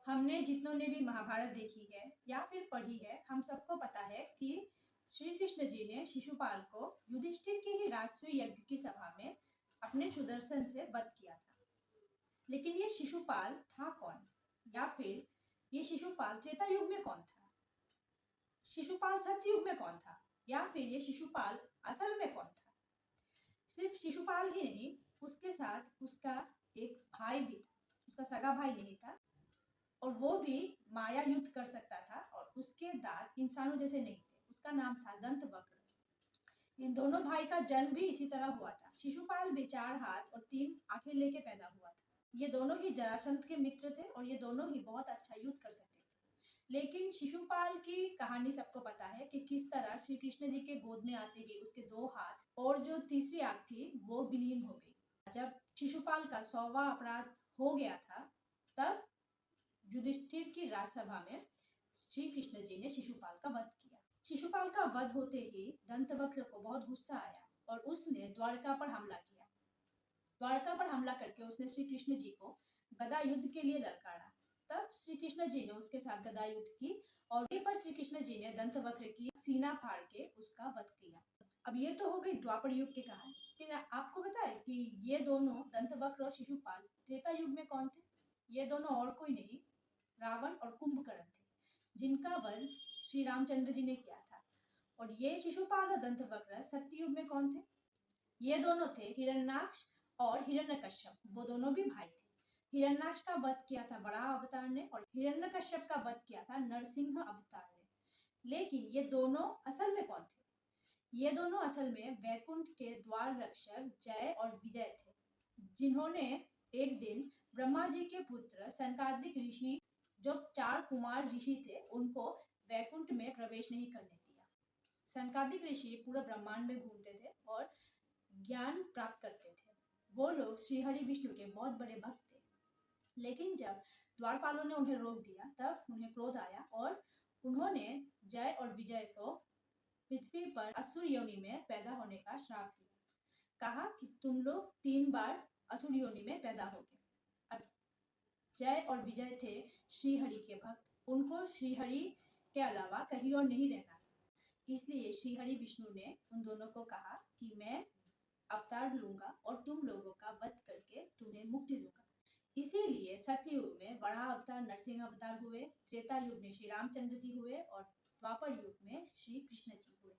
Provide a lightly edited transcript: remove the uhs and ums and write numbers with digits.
हमने जितनों ने भी महाभारत देखी है या फिर पढ़ी है, हम सबको पता है कि श्री कृष्ण जी ने शिशुपाल को युधिष्ठिर के ही राजसूय यज्ञ की सभा में अपने सुदर्शन से वध किया था। लेकिन ये शिशुपाल था कौन, या फिर ये शिशुपाल त्रेता युग में कौन था? शिशुपाल सत्ययुग में कौन था, या फिर ये शिशुपाल असल में कौन था? सिर्फ शिशुपाल ही नहीं, उसके साथ उसका एक भाई भी था। उसका सगा भाई नहीं था और वो भी माया युद्ध कर सकता था और उसके दांत इंसानों जैसे नहीं थे। उसका नाम था दंतवक्र। इन दोनों भाई का जन्म भी इसी तरह हुआ था। शिशुपाल भी 4 हाथ और 3 आंखें लेके पैदा हुआ था। ये दोनों ही जरासंध के मित्र थे और ये दोनों ही बहुत अच्छा युद्ध कर सकते थे। लेकिन शिशुपाल की कहानी सबको पता है कि किस तरह श्री कृष्ण जी के गोद में आते ही उसके 2 हाथ और जो तीसरी आंख थी वो विलीन हो गई। जब शिशुपाल का 100वां अपराध हो गया था, तब युधिष्ठिर की राजसभा में श्री कृष्ण जी ने शिशुपाल का वध किया। शिशुपाल का वध होते ही दंतवक्र को बहुत गुस्सा आया और उसने द्वारका पर हमला किया। द्वारका पर हमला करके उसने श्री कृष्ण जी को गदा युद्ध के लिए ललकारा। तब श्री कृष्ण जी ने उसके साथ गदा युद्ध की और वहीं पर श्री कृष्ण जी ने दंतवक्र की सीना फाड़ के उसका वध किया। अब ये तो हो गई द्वापर युग की कहानी, लेकिन आपको पता है कि ये दोनों दंतवक्र और शिशुपाल त्रेता युग में कौन थे? ये दोनों और कोई नहीं, रावण और कुंभकर्ण थे, जिनका वध श्री रामचंद्र जी ने किया था। और ये शिशुपाल और दंतवक्र सत्ययुग में कौन थे? ये दोनों थे हिरण्याक्ष और हिरण्यकश्यप। वो दोनों भी भाई थे। हिरण्याक्ष का वध किया था बड़ा अवतार ने और हिरण्यकश्यप का वध किया था नरसिंह अवतार ने। लेकिन ये दोनों असल में कौन थे? ये दोनों असल में वैकुंठ के द्वार रक्षक जय और विजय थे, जिन्होंने एक दिन ब्रह्मा जी के पुत्र सनकादिक ऋषि, जो 4 कुमार ऋषि थे, उनको वैकुंठ में प्रवेश नहीं करने दिया। सनकादिक ऋषि पूरा ब्रह्मांड में घूमते थे और ज्ञान प्राप्त करते थे। वो लोग श्री हरि विष्णु के बहुत बड़े भक्त थे। लेकिन जब द्वारपालों ने उन्हें रोक दिया, तब उन्हें क्रोध आया और उन्होंने जय और विजय को पृथ्वी पर असुर योनि में पैदा होने का श्राप दिया। कहा कि तुम लोग 3 बार असुर योनि में पैदा होगे। अब जय और विजय थे श्रीहरि के भक्त, उनको श्रीहरि के अलावा कहीं और नहीं रहना था। इसलिए श्रीहरि विष्णु ने उन दोनों को कहा कि मैं अवतार लूंगा और तुम लोगों का वध करके तुम्हें मुक्ति दूंगा। इसीलिए सत्ययुग में बड़ा अवतार नरसिंह अवतार हुए, त्रेता युग में श्री रामचंद्र जी हुए और द्वापर युग में श्री कृष्ण जी हुए।